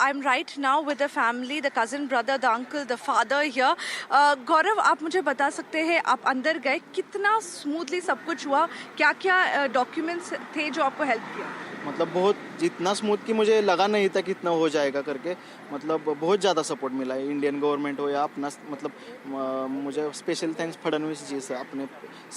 I'm right now with the family, the cousin, brother, the uncle, the father here. गौरव, आप मुझे बता सकते हैं, आप अंदर गए, कितना स्मूथली सब कुछ हुआ, क्या क्या डॉक्यूमेंट्स थे जो आपको हेल्प किया? मतलब बहुत जितना स्मूथ कि मुझे लगा नहीं था कि इतना हो जाएगा करके, मतलब बहुत ज़्यादा सपोर्ट मिला है इंडियन गवर्नमेंट हो या अपना, मतलब मुझे स्पेशल थैंक्स फडणवीस जी से, अपने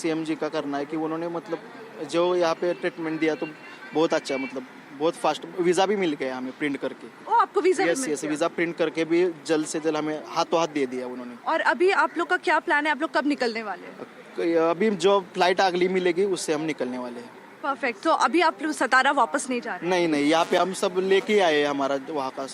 सीएम जी का करना है कि उन्होंने मतलब जो यहाँ पे ट्रीटमेंट दिया तो बहुत अच्छा, मतलब बहुत फास्ट वीज़ा भी मिल गया हमें प्रिंट करके। ओ, आपको visa yes yes, visa print करके भी जल्द से जल्द हमें हाथों हाथ दे दिया उन्होंने। और अभी आप लोग का क्या प्लान है, आप लोग कब निकलने वाले हैं? अभी जो फ्लाइट अगली मिलेगी उससे हम निकलने वाले हैं। परफेक्ट। तो अभी आप लोग सतारा वापस नहीं जा रहे? नहीं नहीं, यहाँ पे हम सब लेके आए, हमारा वहाँ का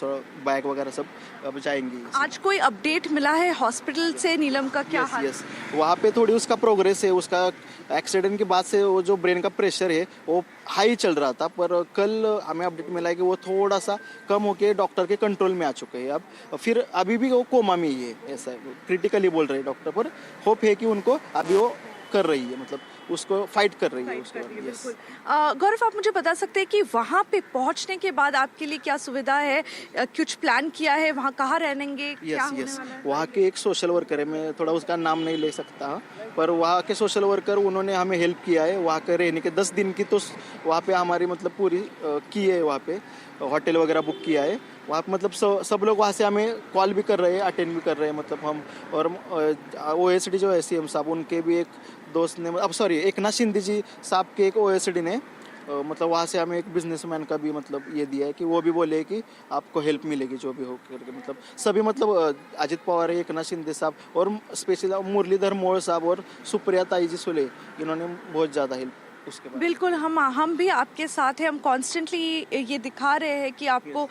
बैग वगैरह सब अब जाएंगे। आज कोई अपडेट मिला है हॉस्पिटल से? नीलम का क्या हाल? यस, वहाँ पे थोड़ी उसका प्रोग्रेस है, उसका एक्सीडेंट के बाद से वो जो ब्रेन का प्रेशर है वो हाई चल रहा था, पर कल हमें अपडेट मिला है कि वो थोड़ा सा कम होके डॉक्टर के कंट्रोल में आ चुके हैं। अब फिर अभी भी वो कोमा में ही है, ऐसा क्रिटिकली बोल रहे हैं डॉक्टर, पर होप है कि उनको अभी वो कर रही है, मतलब उसको फाइट कर रही है उसको। यस। गौरव, आप मुझे बता सकते हैं कि वहाँ पे पहुँचने के बाद आपके लिए क्या सुविधा है, कुछ प्लान किया है, वहाँ कहाँ रहेंगे? यस यस, वहाँ के एक सोशल वर्कर है, मैं थोड़ा उसका नाम नहीं ले सकता, पर वहाँ के सोशल वर्कर उन्होंने हमें हेल्प किया है। वहाँ के रहने के 10 दिन की तो वहाँ पे हमारी मतलब पूरी की है, वहाँ पे होटल वगैरह बुक किया है। वहाँ मतलब सब लोग वहाँ से हमें कॉल भी कर रहे हैं, अटेंड भी कर रहे हैं, मतलब हम। और OSD जो है CM साहब, उनके भी एक दोस्त ने, अब सॉरी, एकनाथ शिंदे जी साहब के एक OSD ने मतलब वहाँ से हमें एक बिजनेसमैन का भी मतलब ये दिया है कि वो भी बोले कि आपको हेल्प मिलेगी जो भी हो करके, मतलब सभी, मतलब अजित पवार है, एकनाथ शिंदे साहब और स्पेशल मुरलीधर मोहोळ साहब और सुप्रिया ताई जी सुले, इन्होंने बहुत ज़्यादा हेल्प उसके बाद। बिल्कुल, हम भी आपके साथ हैं। हम कॉन्स्टेंटली ये दिखा रहे हैं कि आपको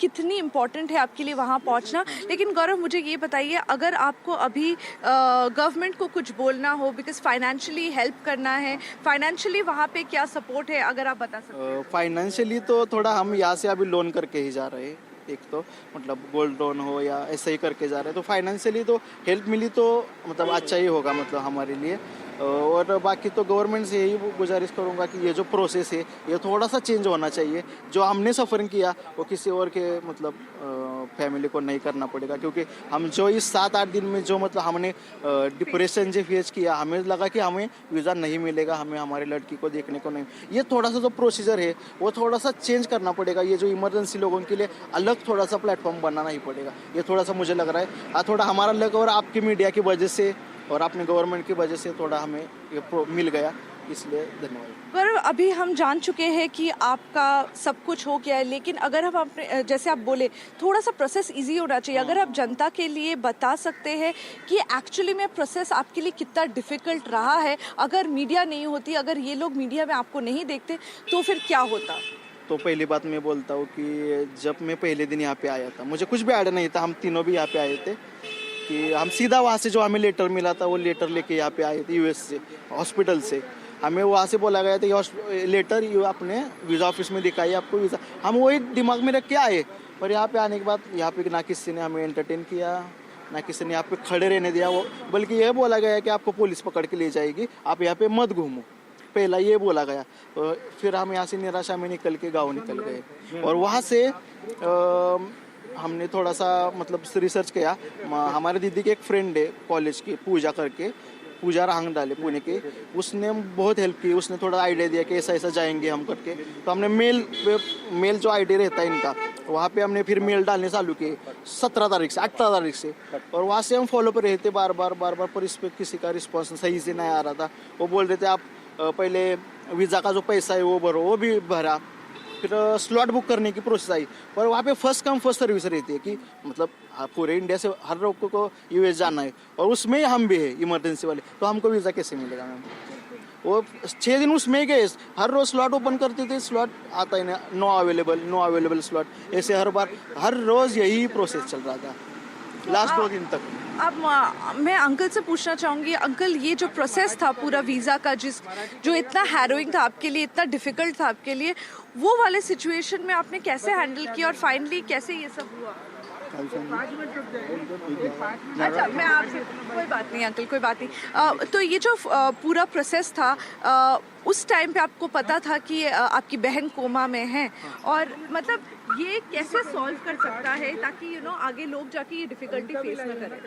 कितनी इम्पोर्टेंट है आपके लिए वहाँ पहुँचना। लेकिन गौरव, मुझे ये बताइए, अगर आपको अभी गवर्नमेंट को कुछ बोलना हो, बिकॉज फाइनेंशियली हेल्प करना है, फाइनेंशियली वहाँ पे क्या सपोर्ट है, अगर आप बता सकते हैं? फाइनेंशियली तो थोड़ा हम यहाँ से अभी लोन करके ही जा रहे हैं, एक तो मतलब गोल्ड लोन हो या ऐसे ही करके जा रहे हैं, तो फाइनेंशियली तो हेल्प मिली तो मतलब अच्छा ही होगा मतलब हमारे लिए। और बाकी तो गवर्नमेंट से यही गुजारिश करूँगा कि ये जो प्रोसेस है ये थोड़ा सा चेंज होना चाहिए। जो हमने सफ़रिंग किया वो किसी और के मतलब फैमिली को नहीं करना पड़ेगा, क्योंकि हम जो इस 7-8 दिन में जो मतलब हमने डिप्रेशन जो फेस किया, हमें लगा कि हमें वीज़ा नहीं मिलेगा, हमें हमारी लड़की को देखने को नहीं। ये थोड़ा सा जो प्रोसीजर है वो थोड़ा सा चेंज करना पड़ेगा। ये जो इमरजेंसी लोगों के लिए अलग थोड़ा सा प्लेटफॉर्म बनाना ही पड़ेगा। ये थोड़ा सा मुझे लग रहा है थोड़ा हमारा लग, और आपकी मीडिया की वजह से और अपने गवर्नमेंट की वजह से थोड़ा हमें ये मिल गया, इसलिए धन्यवाद। पर अभी हम जान चुके हैं कि आपका सब कुछ हो गया है, लेकिन अगर हम अपने, जैसे आप बोले, थोड़ा सा प्रोसेस इजी होना चाहिए। अगर आप जनता के लिए बता सकते हैं कि एक्चुअली में प्रोसेस आपके लिए कितना डिफ़िकल्ट रहा है, अगर मीडिया नहीं होती, अगर ये लोग मीडिया में आपको नहीं देखते, तो फिर क्या होता? तो पहली बात मैं बोलता हूँ कि जब मैं पहले दिन यहाँ पे आया था, मुझे कुछ भी आइडिया नहीं था, हम तीनों भी यहाँ पे आए थे, कि हम सीधा वहाँ से जो हमें लेटर मिला था वो लेटर लेके यहाँ पे आए थे US से, हॉस्पिटल से। हमें वहाँ से बोला गया था ये लेटर ये अपने वीज़ा ऑफिस में दिखाइए आपको वीज़ा। हम वही दिमाग में रख के आए, पर यहाँ पे आने के बाद यहाँ पे ना किसी ने हमें एंटरटेन किया, ना किसी ने यहाँ पे खड़े रहने दिया, वो बल्कि यह बोला गया कि आपको पुलिस पकड़ के ले जाएगी, आप यहाँ पे मत घूमो, पहला ये बोला गया। फिर हम यहाँ से निराशा में निकल के गाँव निकल गए, और वहाँ से हमने थोड़ा सा मतलब रिसर्च किया। हमारे दीदी के एक फ्रेंड है कॉलेज की, पूजा करके, पूजा रांगडाले पुणे के, उसने बहुत हेल्प की। उसने थोड़ा आइडिया दिया कि ऐसा ऐसा जाएंगे हम करके। तो हमने मेल जो आइडिया रहता है इनका, वहाँ पे हमने फिर मेल डालने चालू किए 17 तारीख से 18 तारीख से, और वहाँ से हम फॉलो पर रहे थे बार बार, पर इस पर किसी का रिस्पॉन्स सही से नहीं आ रहा था। वो बोल रहे थे आप पहले वीज़ा का जो पैसा है वो भरो, वो भी भरा। फिर स्लॉट बुक करने की प्रोसेस आई, और वहाँ पे फर्स्ट कम फर्स्ट सर्विस रहती है कि मतलब पूरे इंडिया से हर लोग को US जाना है, और उसमें हम भी है इमरजेंसी वाले, तो हमको वीज़ा कैसे मिलेगा मैम? वो 6 दिन उसमें गए, हर रोज़ स्लॉट ओपन करते थे, स्लॉट आता ही नहीं, नो अवेलेबल स्लॉट, ऐसे हर रोज़ यही प्रोसेस चल रहा था लास्ट 2 दिन तक। अब मैं अंकल से पूछना चाहूँगी, अंकल ये जो प्रोसेस था पूरा वीज़ा का, जो इतना हैरोइंग था आपके लिए, इतना डिफ़िकल्ट था आपके लिए, वो वाले सिचुएशन में आपने कैसे हैंडल किया और फाइनली कैसे ये सब हुआ? अच्छा, मैं आपसे कोई बात नहीं अंकल, कोई बात नहीं। तो ये जो पूरा प्रोसेस था, उस टाइम पे आपको पता था कि आपकी बहन कोमा में है, और मतलब ये कैसे सॉल्व कर सकता है ताकि आगे लोग जाके ये डिफिकल्टी फेस ना करें?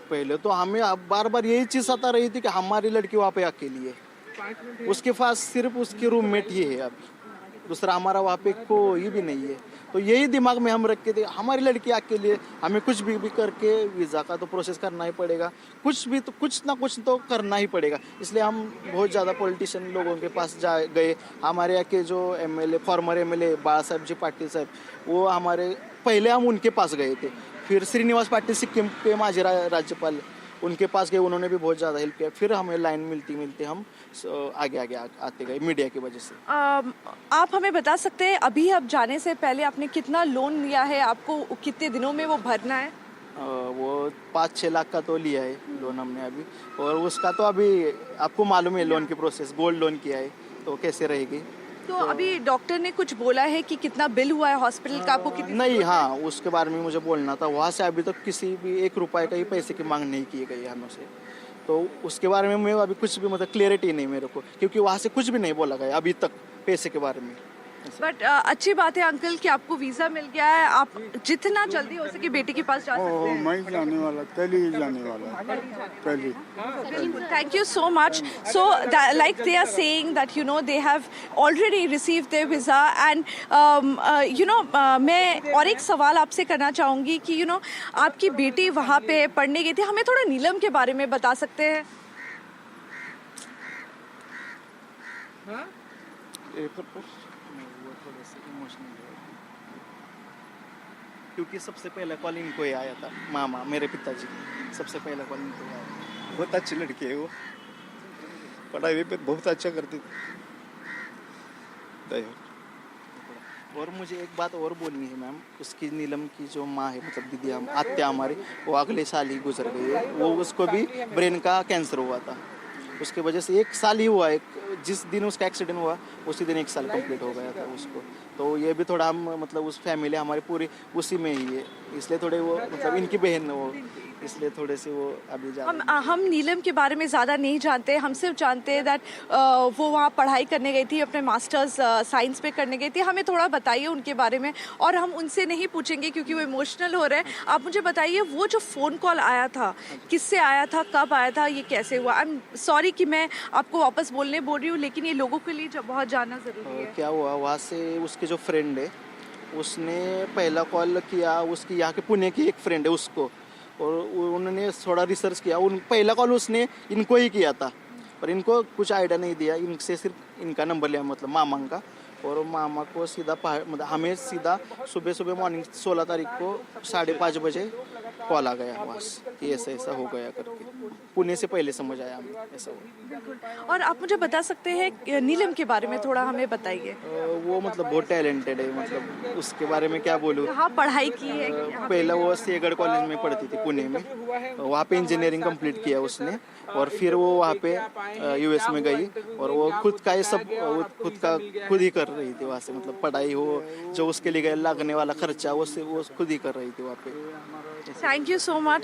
पहले तो हमें अब बार बार यही चीज़ आता रही थी कि हमारी लड़की वहाँ पे अकेली है, उसके पास सिर्फ उसकी रूममेट ही है, अभी दूसरा हमारा वहाँ पे कोई भी नहीं है। तो यही दिमाग में हम रख के थे, हमारी लड़की अकेली है, हमें कुछ भी करके वीज़ा का तो प्रोसेस करना ही पड़ेगा, कुछ ना कुछ तो करना ही पड़ेगा। इसलिए हम बहुत ज़्यादा पॉलिटिशियन लोगों के पास जा गए। हमारे यहाँ के जो एमएलए, फॉर्मर एमएलए बाला साहब जी पाटिल साहब, वो हमारे पहले हम उनके पास गए थे। फिर श्रीनिवास पाटिल सिक्किम के माजी राज्यपाल, उनके पास गए, उन्होंने भी बहुत ज़्यादा हेल्प किया। फिर हमें लाइन मिलती हम आगे आते गए मीडिया की वजह से। आप हमें बता सकते हैं अभी आप जाने से पहले आपने कितना लोन लिया है, आपको कितने दिनों में वो भरना है? वो 5-6 लाख का तो लिया है लोन हमने अभी, और उसका तो अभी आपको मालूम है लोन की प्रोसेस, गोल्ड लोन किया है तो कैसे रहेगी। तो अभी डॉक्टर ने कुछ बोला है कि कितना बिल हुआ है हॉस्पिटल का, आपको कितनी? नहीं, हाँ, उसके बारे में मुझे बोलना था। वहाँ से अभी तक किसी भी 1 रुपए का ही पैसे की मांग नहीं की गई है हमसे, तो उसके बारे में मैं अभी कुछ भी मतलब क्लियरिटी नहीं मेरे को, क्योंकि वहाँ से कुछ भी नहीं बोला गया अभी तक पैसे के बारे में। बट अच्छी बात है अंकल कि आपको वीजा मिल गया है, आप जितना जल्दी हो सके बेटी के पास जा सकते हैं। मैं जाने वाला, कल ही जाने वाला, कल ही। Thank you so much. So, like they are saying that they have already received their visa, and मैं और एक सवाल आपसे करना चाहूँगी कि आपकी बेटी वहाँ पे पढ़ने गई थी, हमें थोड़ा नीलम के बारे में बता सकते हैं? क्योंकि सबसे पहला कॉल इनको ही आया था, मामा मेरे पिताजी, सबसे पहला कॉल इनको ही आया था। बहुत अच्छी लड़की है वो, पढ़ाई पे बहुत अच्छा करती थी। और मुझे एक बात और बोलनी है मैम, उसकी नीलम की जो माँ है, मतलब दीदी, हम आत्या हमारी, वो अगले साल ही गुजर गई है। वो उसको भी ब्रेन का कैंसर हुआ था, उसके वजह से 1 साल ही हुआ है, जिस दिन उसका एक्सीडेंट हुआ उसी दिन 1 साल कंप्लीट हो गया था उसको। तो ये भी थोड़ा हम मतलब उस फैमिली हमारी पूरी उसी में ही है, इसलिए थोड़े वो मतलब इनकी बहन वो, इसलिए थोड़े से वो अभी हम नीलम के बारे में ज़्यादा नहीं जानते, हम सिर्फ जानते हैं दैट वो वहाँ पढ़ाई करने गई थी, अपने मास्टर्स साइंस पे करने गई थी। हमें थोड़ा बताइए उनके बारे में, और हम उनसे नहीं पूछेंगे क्योंकि वो इमोशनल हो रहे हैं। आप मुझे बताइए वो जो फ़ोन कॉल आया था, किससे आया था, कब आया था, ये कैसे हुआ? आई एम सॉरी कि मैं आपको वापस बोलने बोल रही हूँ, लेकिन ये लोगों के लिए बहुत जानना ज़रूरी है। क्या हुआ, वहाँ से उसके जो फ्रेंड है उसने पहला कॉल किया, उसकी यहाँ के पुणे की एक फ्रेंड है उसको, और उन्होंने थोड़ा रिसर्च किया। पहला कॉल उसने इनको ही किया था, पर इनको कुछ आइडिया नहीं दिया, इनसे सिर्फ इनका नंबर लिया, मतलब मामा का, और मामा को सीधा मतलब हमें सीधा सुबह मॉर्निंग 16 तारीख को 5:30 बजे कॉल आ गया बस कि ऐसा हो गया करके। पुणे से पहले समझ आया हमें ऐसा हुआ। और आप मुझे बता सकते हैं नीलम के बारे में थोड़ा हमें बताइए? वो मतलब बहुत टैलेंटेड है, मतलब उसके बारे में क्या बोलूँ। हाँ, पढ़ाई की है? पहला वो सेगढ़ कॉलेज में पढ़ती थी पुणे में, वहाँ पे इंजीनियरिंग कंप्लीट किया उसने, और फिर वो वहाँ पे यूएस में गई, और वो खुद का ये सब खुद ही कर रही थी वहाँ से, मतलब पढ़ाई हो जो उसके लिए लगने वाला खर्चा वो खुद ही कर रही थी वहाँ पे। Thank you so much.